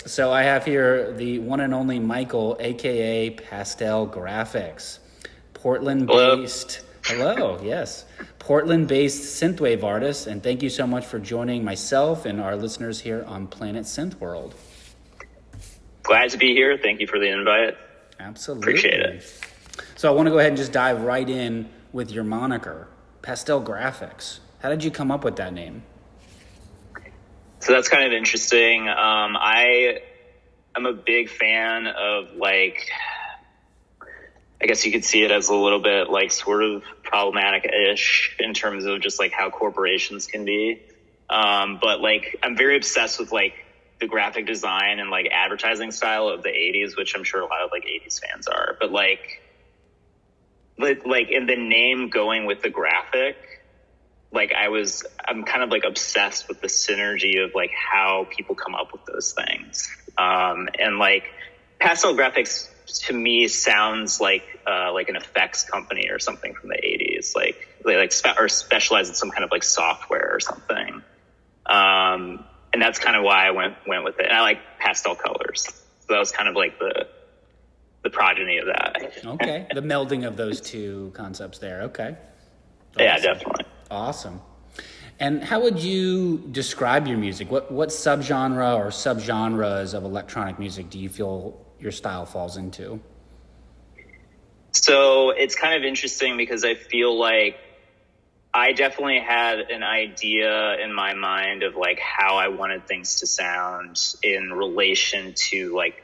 So I have here the one and only Michael, aka Pastel Graphics, Portland-based. Hello, yes, Portland-based synthwave artist, and thank you so much for joining myself and our listeners here on Planet SynthWorld. Glad to be here. Thank you for the invite. Absolutely. Appreciate it. So I want to go ahead and just dive right in with your moniker, Pastel Graphics. How did you come up with that name? So that's kind of interesting. I'm a big fan of, like, I guess you could see it as a little bit like sort of problematic-ish in terms of just like how corporations can be. But like, I'm very obsessed with like the graphic design and like advertising style of the 80s, which I'm sure a lot of like 80s fans are. But like in the name going with the graphic, like I'm kind of like obsessed with the synergy of like how people come up with those things. And like Pastel Graphics to me sounds like an effects company or something from the 80s. Like they or specialize in some kind of like software or something. And that's kind of why I went with it. And I like pastel colors. So that was kind of like the progeny of that. Okay. The melding of those two concepts there. Okay. Awesome. Yeah, definitely. Awesome. And how would you describe your music? What subgenre or subgenres of electronic music do you feel your style falls into? So it's kind of interesting because I feel like I definitely had an idea in my mind of like how I wanted things to sound in relation to like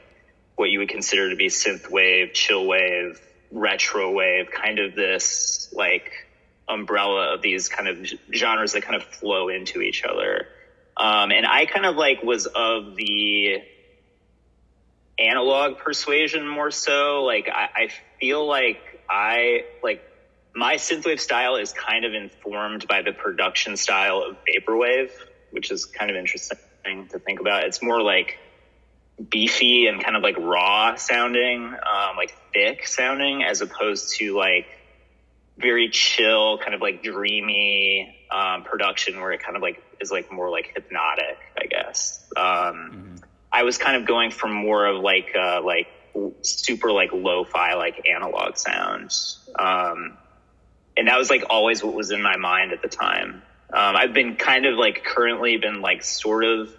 what you would consider to be synthwave, chillwave, retrowave, kind of this like umbrella of these kind of genres that kind of flow into each other. And I kind of like was of the analog persuasion more so. Like I feel like my synthwave style is kind of informed by the production style of Vaporwave, which is kind of interesting to think about. It's more like beefy and kind of like raw sounding, like thick sounding, as opposed to like very chill, kind of like dreamy production where it kind of like is like more like hypnotic, I guess. I was kind of going from more of like super like lo-fi, like analog sounds. And that was like always what was in my mind at the time. I've been kind of like currently been like sort of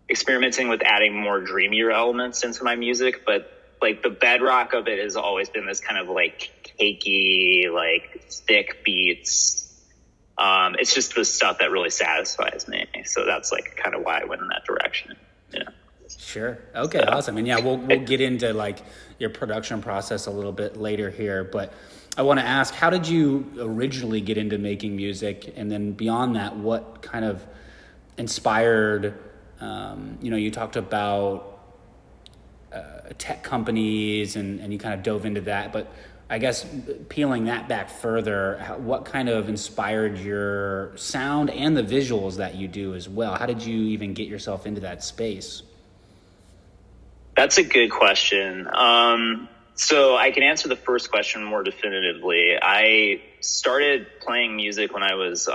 experimenting with adding more dreamier elements into my music, but like the bedrock of it has always been this kind of like cakey, like thick beats. It's just the stuff that really satisfies me. So that's like kind of why I went in that direction. Yeah. Sure. Okay. So, awesome. And yeah, we'll get into like your production process a little bit later here, but I want to ask, how did you originally get into making music? And then beyond that, what kind of inspired, you talked about tech companies and you kind of dove into that, but I guess peeling that back further, what kind of inspired your sound and the visuals that you do as well? How did you even get yourself into that space? That's a good question. So I can answer the first question more definitively. I started playing music when I was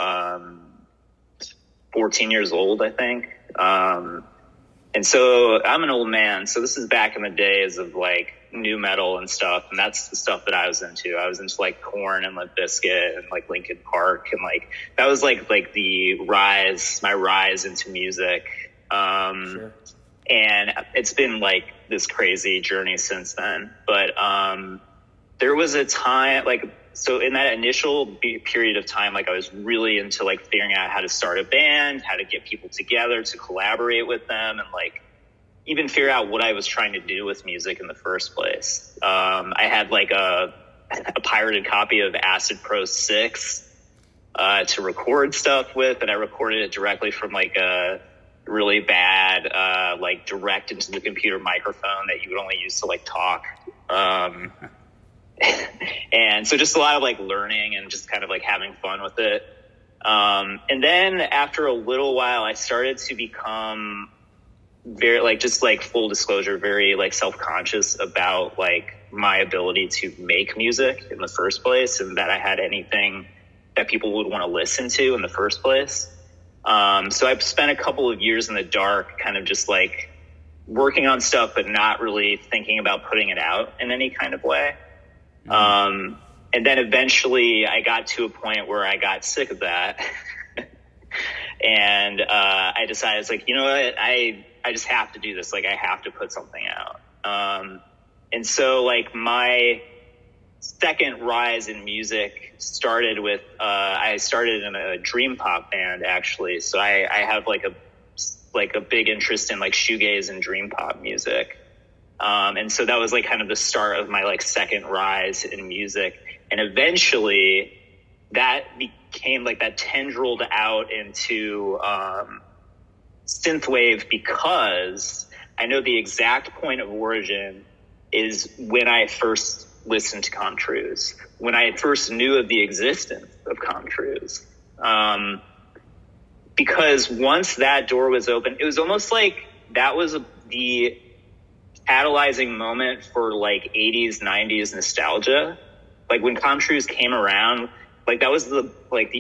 14 years old, I think. And so I'm an old man. So this is back in the days of like new metal and stuff. And that's the stuff that I was into. I was into like Korn and Limp Bizkit and like Linkin Park. And like, that was like my rise into music. Sure. And it's been like this crazy journey since then. But there was a time, like, so in that initial period of time, like I was really into like figuring out how to start a band, how to get people together to collaborate with them, and like even figure out what I was trying to do with music in the first place. I had like a pirated copy of Acid Pro 6 to record stuff with, and I recorded it directly from like a really bad like direct into the computer microphone that you would only use to like talk. And so just a lot of like learning and just kind of like having fun with it. And then after a little while, I started to become very, like, just like full disclosure, very like self-conscious about like my ability to make music in the first place, and that I had anything that people would want to listen to in the first place. So I've spent a couple of years in the dark, kind of just like working on stuff, but not really thinking about putting it out in any kind of way. And then eventually I got to a point where I got sick of that. And I decided, it's like, you know what, I just have to do this. Like, I have to put something out. And so like my second rise in music started with, I started in a Dreampop band, actually. So I have like a big interest in like shoegaze and Dreampop music. And so that was like kind of the start of my like second rise in music. And eventually that became like, that tendrilled out into synthwave, because I know the exact point of origin is when I first listened to Contrause, when I first knew of the existence of Contrause. Because once that door was open, it was almost like that was the catalyzing moment for like 80s, 90s nostalgia. Like when Contrause came around, like that was the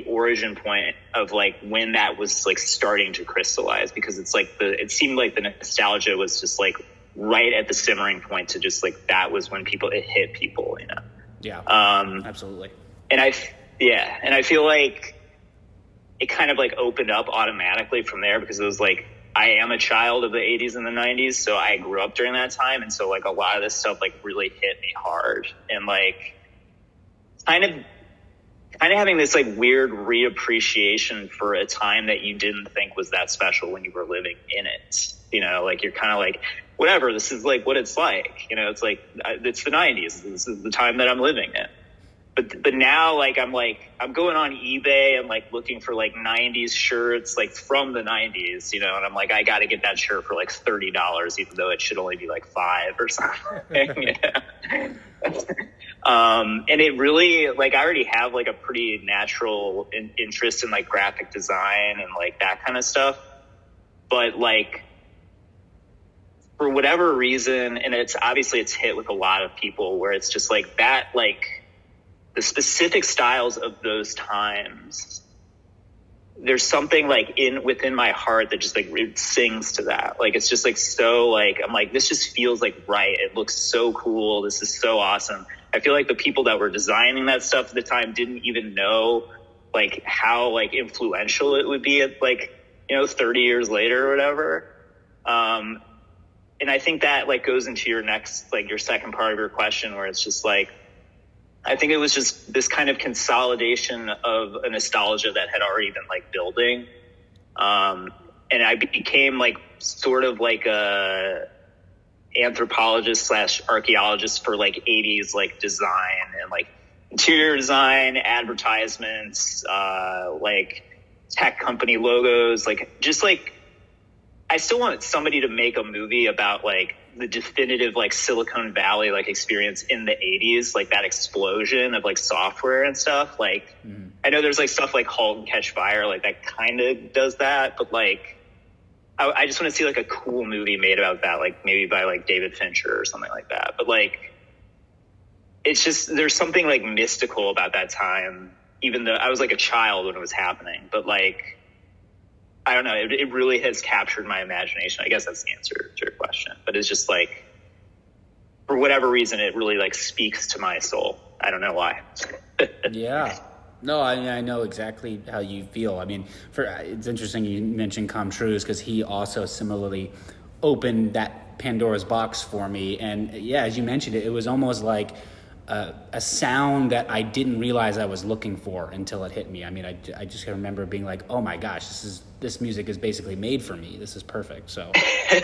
origin point of like when that was like starting to crystallize, because it's like it seemed like the nostalgia was just like right at the simmering point to just like, that was when it hit people, you know? Yeah, absolutely. And I feel like it kind of like opened up automatically from there, because it was like, I am a child of the 80s and the 90s, so I grew up during that time. And so like a lot of this stuff like really hit me hard, and like kind of having this like weird reappreciation for a time that you didn't think was that special when you were living in it. You know, like you're kind of like, whatever, this is like what it's like, you know, it's like, it's the 90s. This is the time that I'm living in. But now like I'm going on eBay and like looking for like 90s shirts, like from the 90s, you know, and I'm like, I got to get that shirt for like $30, even though it should only be like $5 or something. Yeah. And it really, like, I already have like a pretty natural interest in like graphic design and like that kind of stuff. But like, for whatever reason, and it's hit with a lot of people, where it's just like that, like the specific styles of those times, there's something like within my heart that just like it sings to that. Like, it's just like, so like, I'm like, this just feels like right. It looks so cool. This is so awesome. I feel like the people that were designing that stuff at the time didn't even know like how like influential it would be at like, you know, 30 years later or whatever. And I think that like goes into your second part of your question, where it's just like, I think it was just this kind of consolidation of a nostalgia that had already been like building. And I became like sort of like a anthropologist / archaeologist for like 80s like design and like interior design, advertisements, like tech company logos, like just like, I still want somebody to make a movie about like the definitive like Silicon Valley like experience in the 80s, like that explosion of like software and stuff. Like, I know there's like stuff like Halt and Catch Fire, like that kind of does that, but like I just want to see like a cool movie made about that, like maybe by like David Fincher or something like that. But like, it's just, there's something like mystical about that time, even though I was like a child when it was happening. But like, I don't know, it really has captured my imagination. I guess that's the answer to your question. But it's just like, for whatever reason, it really like speaks to my soul. I don't know why. Yeah. No, I know exactly how you feel. I mean, it's interesting you mentioned Contrause, because he also similarly opened that Pandora's box for me. And yeah, as you mentioned, it was almost like a sound that I didn't realize I was looking for until it hit me. I mean, I just remember being like, oh my gosh, this music is basically made for me. This is perfect. So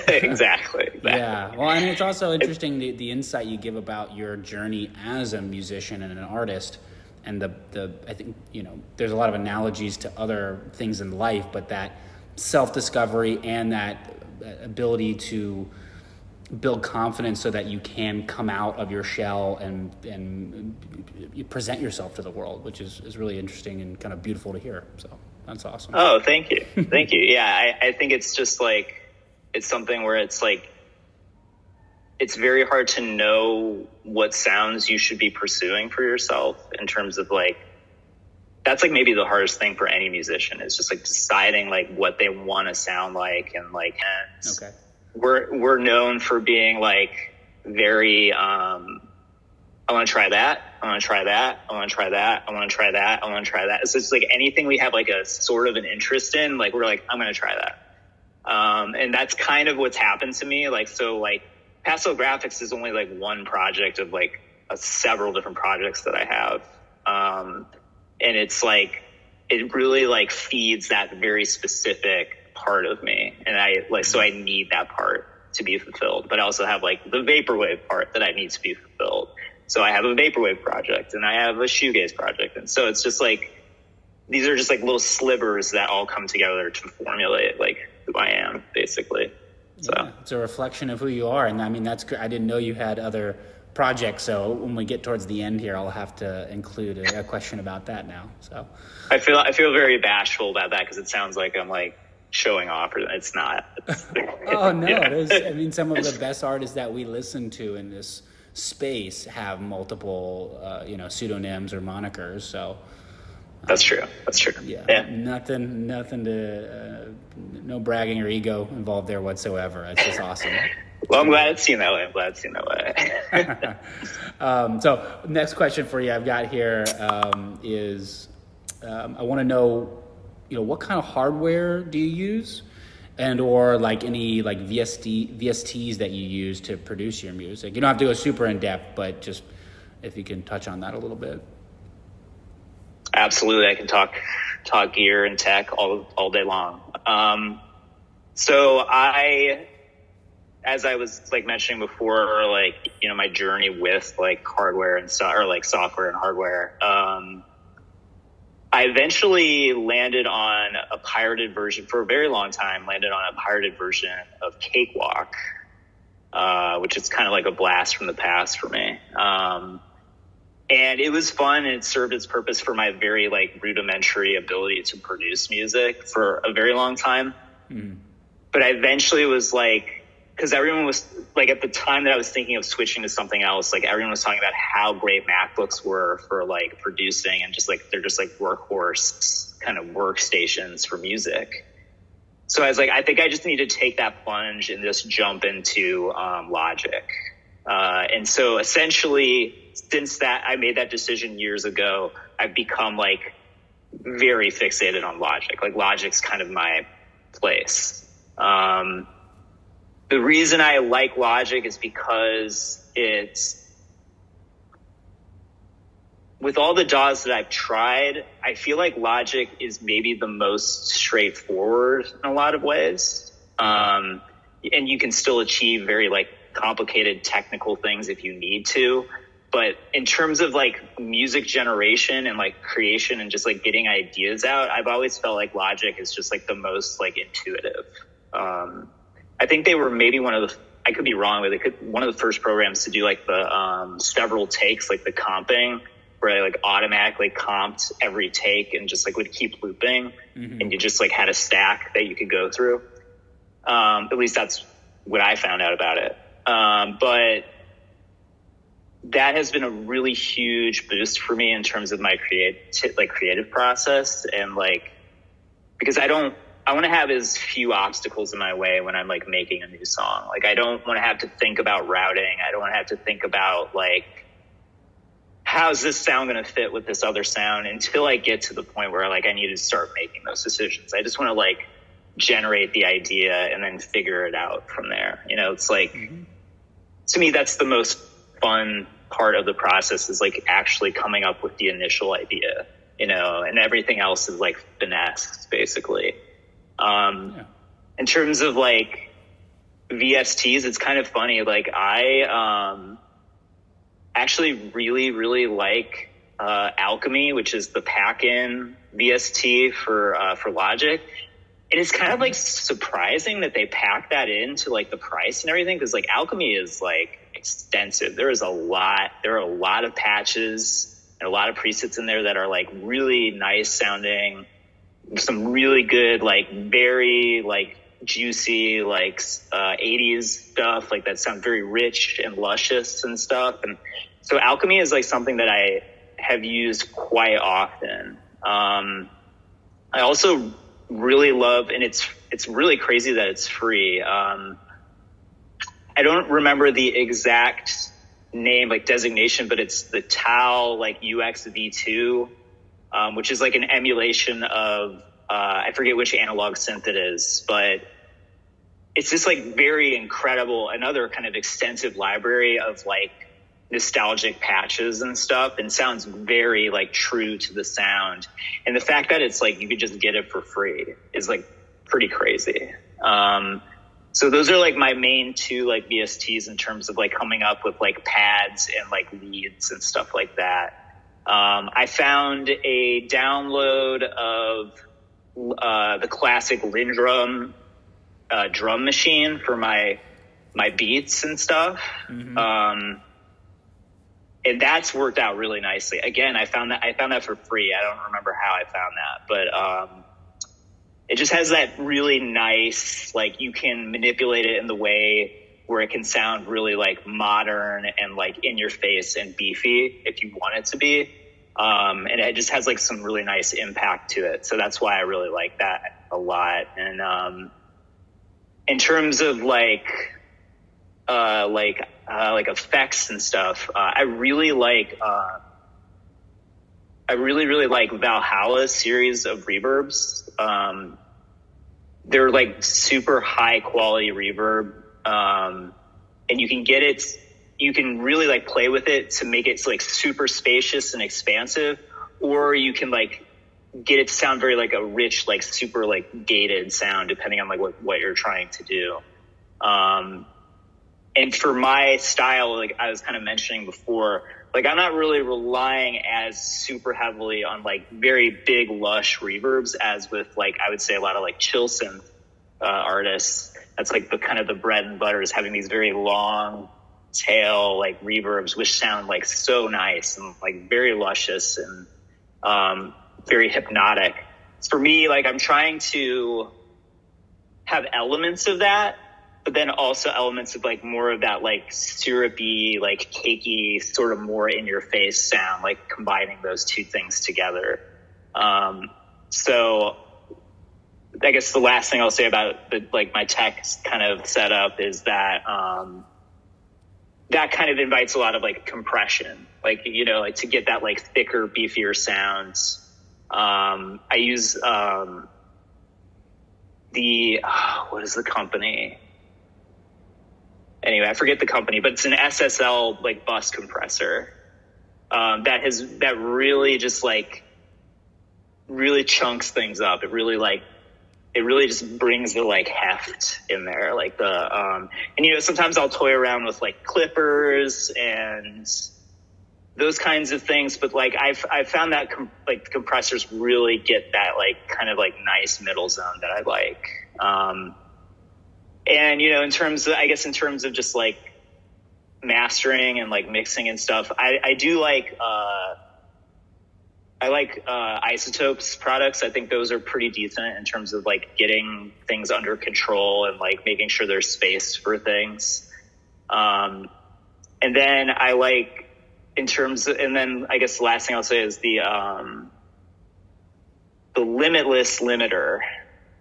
exactly. Yeah. Well, and it's also interesting the insight you give about your journey as a musician and an artist. And I think, you know, there's a lot of analogies to other things in life, but that self-discovery and that ability to build confidence so that you can come out of your shell and you present yourself to the world, which is really interesting and kind of beautiful to hear. So that's awesome. Oh, thank you. Thank you. Yeah, I think it's just like, it's something where it's like, it's very hard to know what sounds you should be pursuing for yourself in terms of like, that's like maybe the hardest thing for any musician is just like deciding like what they want to sound like. And like, okay. We're known for being like very, I want to try that. I want to try that. I want to try that. I want to try that. I want to try that. So it's like anything we have like a sort of an interest in, like we're like, I'm going to try that. And that's kind of what's happened to me. Like, so like Pastel Graphics is only like one project of like several different projects that I have. And it's like, it really like feeds that very specific part of me. And I like, so I need that part to be fulfilled, but I also have like the Vaporwave part that I need to be fulfilled. So I have a Vaporwave project and I have a shoegaze project. And so it's just like, these are just like little slivers that all come together to formulate like who I am basically. So yeah, it's a reflection of who you are. And I mean, that's great. I didn't know you had other projects. So when we get towards the end here, I'll have to include a question about that now. So I feel very bashful about that because it sounds like I'm like showing off, or it's not. Oh no, Yeah. it is. I mean, some of the best artists that we listen to in this space have multiple, pseudonyms or monikers. So That's true. That's true. yeah. Nothing to, no bragging or ego involved there whatsoever. It's just awesome. Well, I'm glad it's seen that way. So next question for you I've got here is I want to know, what kind of hardware do you use, and or like any like VSTs that you use to produce your music? You don't have to go super in depth, but just if you can touch on that a little bit. Absolutely, I can talk gear and tech all day long. So as I was like mentioning before, like, my journey with like hardware and or like software and hardware, I eventually landed on a pirated version for a very long time, of Cakewalk, which is kind of like a blast from the past for me. And it was fun, and it served its purpose for my very like rudimentary ability to produce music for a very long time. Mm. But I eventually was like, because everyone was like, at the time that I was thinking of switching to something else, like everyone was talking about how great MacBooks were for like producing, and just like they're just like workhorse kind of workstations for music. So I was like, I think I just need to take that plunge and just jump into Logic. And so essentially, since that I made that decision years ago, I've become like very fixated on Logic. Like Logic's kind of my place. The reason I like Logic is because with all the DAWs that I've tried, I feel like Logic is maybe the most straightforward in a lot of ways. And you can still achieve very like complicated technical things if you need to. But in terms of like music generation and like creation and just like getting ideas out, I've always felt like Logic is just like the most like intuitive. I think they were maybe I could be wrong, but one of the first programs to do like the several takes, like the comping, where they like automatically comped every take and just like would keep looping. Mm-hmm. And you just like had a stack that you could go through. At least that's what I found out about it. But that has been a really huge boost for me in terms of my creative process, and like, because I want to have as few obstacles in my way when I'm like making a new song. Like I don't want to have to think about routing. I don't want to have to think about like, how's this sound going to fit with this other sound, until I get to the point where like I need to start making those decisions. I just want to like generate the idea and then figure it out from there. It's like, mm-hmm. To me, that's the most fun part of the process, is like actually coming up with the initial idea, and everything else is like finesse basically. In terms of like VSTs, it's kind of funny. Like I actually really, really like Alchemy, which is the pack-in VST for Logic. And it's kind of like surprising that they pack that into like the price and everything, because like Alchemy is like extensive. There are a lot of patches and a lot of presets in there that are like really nice sounding, some really good, like very like juicy, like 80s stuff, like that sound very rich and luscious and stuff. And so Alchemy is like something that I have used quite often. I also really love, and it's really crazy that it's free. I don't remember the exact name, like designation, but it's the Tau like UX V2, which is like an emulation of I forget which analog synth it is, but it's just like very incredible, another kind of extensive library of like nostalgic patches and stuff, and sounds very like true to the sound. And the fact that it's like you could just get it for free is like pretty crazy. So those are like my main two like VSTs in terms of like coming up with like pads and like leads and stuff like that. I found a download of the classic Lindrum drum machine for my beats and stuff. Mm-hmm. And that's worked out really nicely. Again, I found that for free. I don't remember how I found that, but it just has that really nice, like you can manipulate it in the way where it can sound really like modern and like in your face and beefy if you want it to be. And it just has like some really nice impact to it. So that's why I really like that a lot. And in terms of like effects and stuff, I really like Valhalla's series of reverbs. They're like super high quality reverb, and you can really like play with it to make it like super spacious and expansive, or you can like get it to sound very like a rich, like super like gated sound, depending on like what you're trying to do. And for my style, like I was kind of mentioning before, like I'm not really relying as super heavily on like very big, lush reverbs as with like, I would say a lot of like chillsynth artists. That's like the kind of the bread and butter, is having these very long tail like reverbs, which sound like so nice and like very luscious and very hypnotic. For me, like I'm trying to have elements of that, but then also elements of like more of that like syrupy, like cakey, sort of more in your face sound, like combining those two things together. So I guess the last thing I'll say about like my tech kind of setup is that that kind of invites a lot of like compression, like, you know, like to get that like thicker, beefier sounds. I use what is the company? Anyway, I forget the company, but it's an SSL like bus compressor that really just like really chunks things up. It really just brings the like heft in there, like the and you know, sometimes I'll toy around with like clippers and those kinds of things, but like I've found that like compressors really get that like kind of like nice middle zone that I like. And, you know, in terms of just like mastering and like mixing and stuff, I do like, Isotopes products. I think those are pretty decent in terms of like getting things under control and like making sure there's space for things. And then I like and then I guess the last thing I'll say is the Limitless limiter.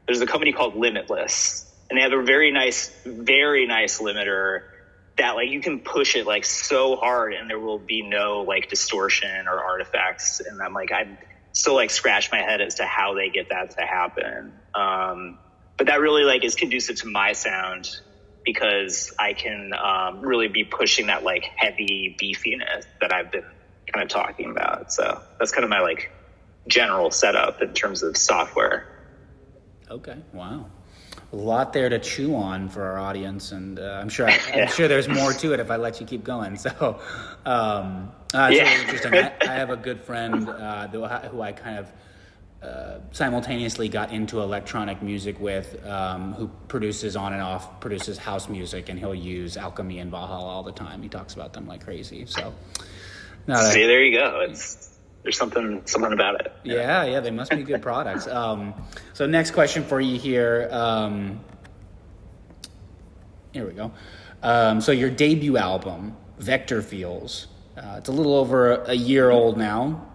There's a company called Limitless, and they have a very nice limiter that like you can push it like so hard and there will be no like distortion or artifacts. And I'm like, I still like scratch my head as to how they get that to happen. But that really like is conducive to my sound, because I can really be pushing that like heavy beefiness that I've been kind of talking about. So that's kind of my like general setup in terms of software. Okay. Wow. A lot there to chew on for our audience, and I'm sure there's more to it if I let you keep going. So it's really interesting. I have a good friend who I kind of simultaneously got into electronic music with, who produces on and off, produces house music, and he'll use Alchemy and Valhalla all the time. He talks about them like crazy. So, see, there you go. There's something about it. Yeah, they must be good products. So next question for you here. Here we go. So your debut album, Vector Feels, it's a little over a year old now.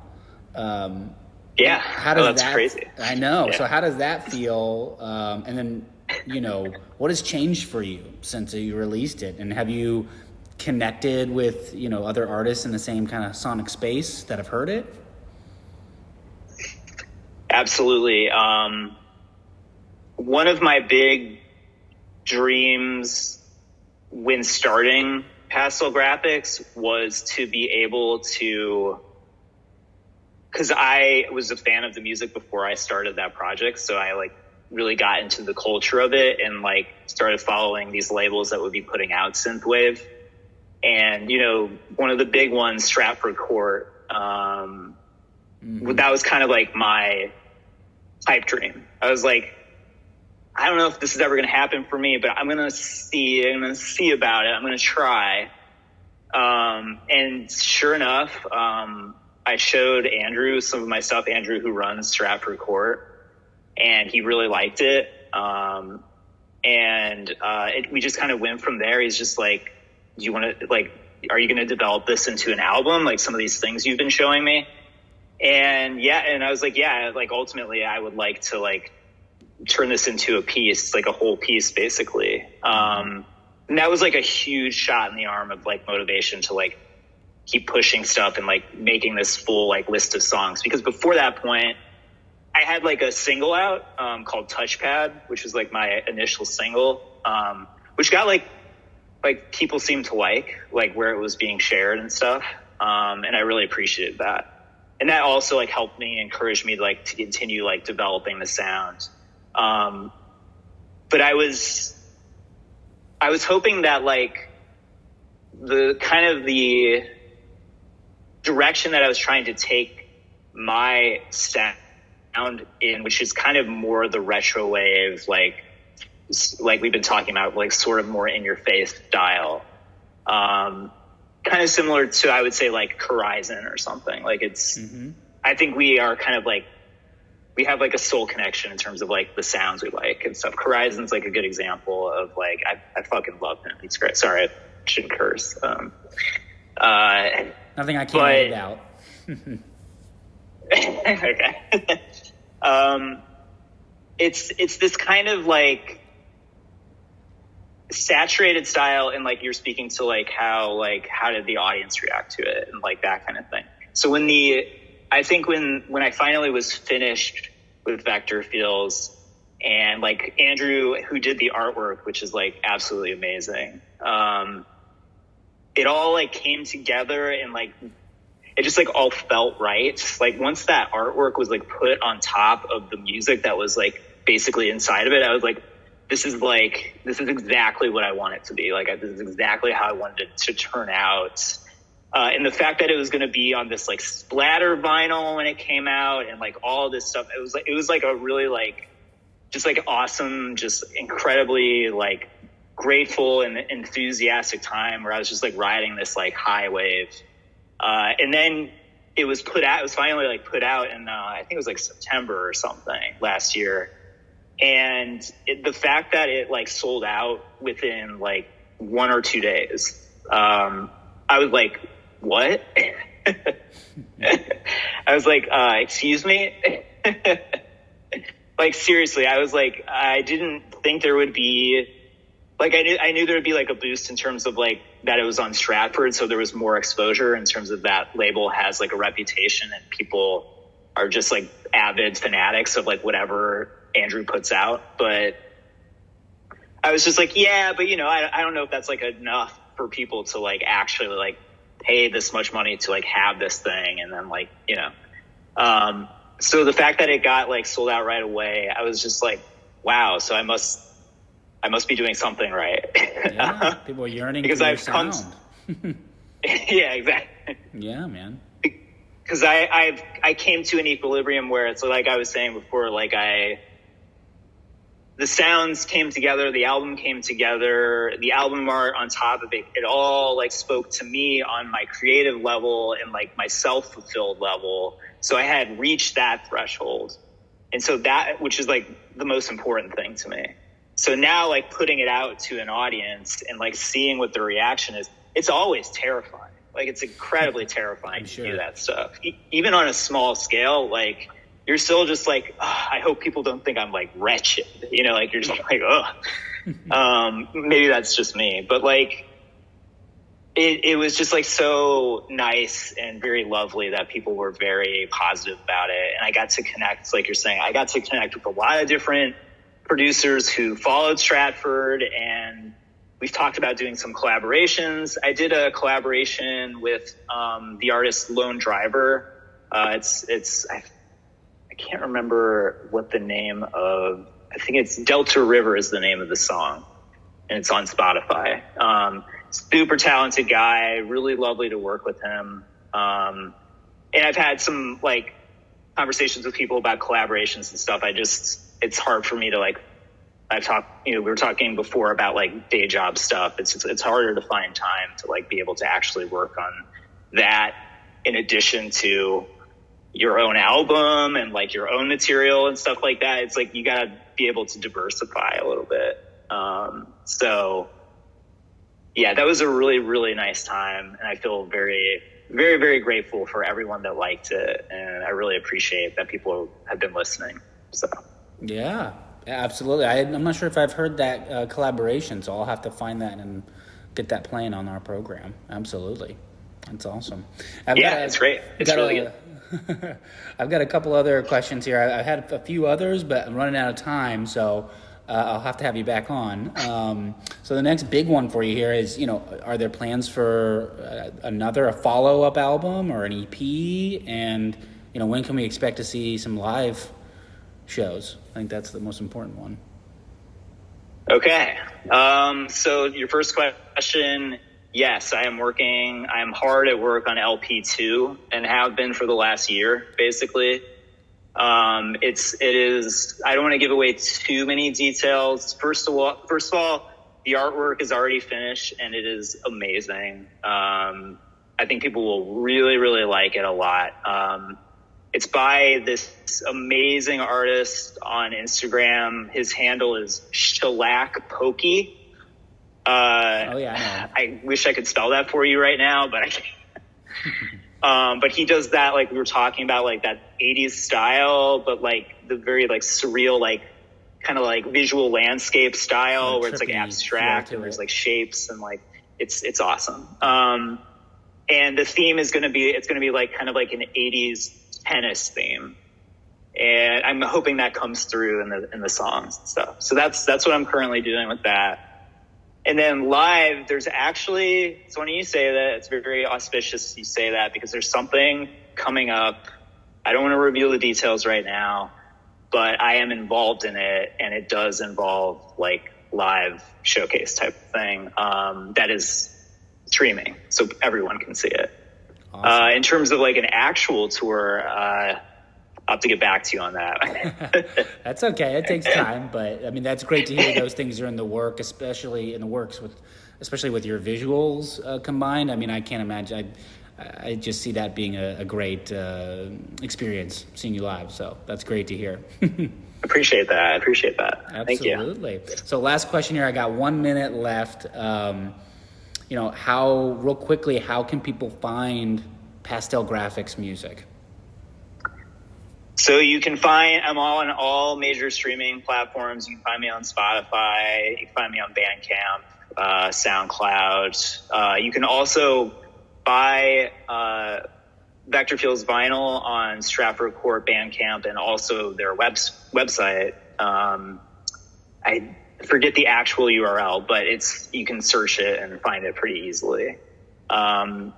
Yeah, how does that's that, crazy. I know. Yeah. So how does that feel? And then, what has changed for you since you released it? And have you connected with, other artists in the same kind of sonic space that have heard it? Absolutely. One of my big dreams when starting Pastel Graphics was to be able to, because I was a fan of the music before I started that project, so I really got into the culture of it and started following these labels that would be putting out synthwave. And one of the big ones, Stratford Court, that was kind of my pipe dream. I was like, I don't know if this is ever going to happen for me, but I'm going to see about it. I'm going to try. And sure enough, I showed Andrew some of my stuff, Andrew, who runs Stratford Court, and he really liked it. We just kind of went from there. He's just like, do you want to, are you going to develop this into an album? Like some of these things you've been showing me? And I was like, ultimately I would like to turn this into a piece, a whole piece basically. And that was a huge shot in the arm of motivation to keep pushing stuff and making this full list of songs. Because before that point, I had a single out called Touchpad, which was my initial single, which got people seemed to where it was being shared and stuff. And I really appreciated that. And that also helped me, encourage me to continue developing the sound. But I was hoping that the direction that I was trying to take my sound in, which is kind of more the retro wave, like we've been talking about, sort of more in your face style, kind of similar to, I would say, Horizon or something. It's, I think we are kind of we have a soul connection in terms of the sounds we like and stuff. Horizon's a good example of I fucking love him. He's great. Sorry, I shouldn't curse. Nothing I can't edit out. Okay. It's this kind of saturated style, and you're speaking to how did the audience react to it and that kind of thing. So when I finally was finished with Vector Feels, and Andrew, who did the artwork, which is absolutely amazing, it all came together, and it just all felt right. Once that artwork was put on top of the music that was basically inside of it, I was this is exactly what I want it to be. This is exactly how I wanted it to turn out. And the fact that it was going to be on this splatter vinyl when it came out, and all this stuff, it was a really just awesome, just incredibly grateful and enthusiastic time where I was just riding this high wave. And then it was finally put out in I think it was September or something last year. And the fact that it sold out within 1 or 2 days, I was what? I was excuse me? Seriously, I was I didn't think there would be, I knew there would be a boost in terms of that it was on Stratford, so there was more exposure in terms of that label has a reputation, and people are just avid fanatics of whatever Andrew puts out. But I was just yeah, but I don't know if that's enough for people to actually pay this much money to have this thing. And then so the fact that it got sold out right away, I was just wow, so I must be doing something right. Yeah, people are yearning because for your I've sound. yeah, exactly. Yeah, man. because I came to an equilibrium where it's like I was saying before, like the sounds came together, the album came together, the album art on top of it, it all like spoke to me on my creative level and like my self-fulfilled level. So I had reached that threshold. And so that, which is like the most important thing to me. So now like putting it out to an audience and like seeing what the reaction is, it's always terrifying. Like it's incredibly terrifying to do that stuff. Even on a small scale, like you're still just like, oh, I hope people don't think I'm like wretched, you know, like you're just like, oh, maybe that's just me. But like, it was just like so nice and very lovely that people were very positive about it. And I got to connect, like you're saying, I got to connect with a lot of different producers who followed Stratford, and we've talked about doing some collaborations. I did a collaboration with the artist Lone Driver. I can't remember what the name of, I think it's Delta River is the name of the song, and it's on Spotify. Super talented guy, really lovely to work with him. And I've had some like conversations with people about collaborations and stuff. It's hard for me to like, we were talking before about like day job stuff. It's harder to find time to like be able to actually work on that in addition to your own album and like your own material and stuff like that. It's like, you gotta be able to diversify a little bit. So yeah, that was a really, really nice time. And I feel very, very, very grateful for everyone that liked it. And I really appreciate that people have been listening. So yeah, absolutely. I'm not sure if I've heard that collaboration, so I'll have to find that and get that playing on our program. Absolutely. That's awesome. It's great. It's really good. I've got a couple other questions here. I had a few others, but I'm running out of time, so I'll have to have you back on. So the next big one for you here is, are there plans for a follow-up album or an EP? And, when can we expect to see some live shows? I think that's the most important one. Okay. So your first question, yes, I am hard at work on LP2 and have been for the last year, basically. It is, I don't want to give away too many details. First of all, the artwork is already finished and it is amazing. I think people will really, really like it a lot. It's by this amazing artist on Instagram. His handle is Shellac Pokey. I wish I could spell that for you right now, but I can't. But he does that, like we were talking about, like that 80s style, but like the very like surreal, like kind of like visual landscape style where it's like abstract and there's like shapes and like it's awesome. And the theme is going to be like kind of like an 80s tennis theme. And I'm hoping that comes through in the songs and stuff. So that's what I'm currently doing with that. And then live, there's actually, so when you say that, it's very, very auspicious you say that because there's something coming up. I don't want to reveal the details right now, but I am involved in it, and it does involve like live showcase type of thing that is streaming, so everyone can see it. Awesome. In terms of like an actual tour, I'll have to get back to you on that. That's okay. It takes time, but I mean, that's great to hear those things are in the work, especially with your visuals combined. I mean, I can't imagine. I just see that being a great experience seeing you live. So that's great to hear. Appreciate that. Absolutely. Thank you. Absolutely. So last question here. I got 1 minute left. Real quickly, how can people find Pastel Graphics music? So you can find, I'm on all major streaming platforms. You can find me on Spotify. You can find me on Bandcamp, SoundCloud. You can also buy Vector Field's vinyl on Stratford Court Bandcamp and also their website. I forget the actual URL, but you can search it and find it pretty easily. And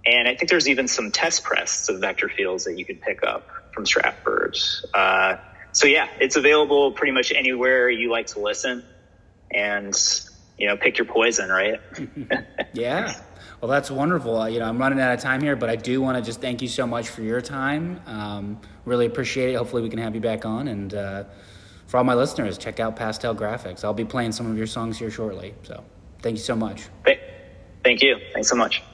I think there's even some test press of Vector Fields that you could pick up from Stratford. So yeah, it's available pretty much anywhere you like to listen. And pick your poison, right? Yeah. Well, that's wonderful. I'm running out of time here, but I do want to just thank you so much for your time. Really appreciate it. Hopefully we can have you back on. And for all my listeners, check out Pastel Graphics. I'll be playing some of your songs here shortly. So thank you so much. Thank you. Thanks so much.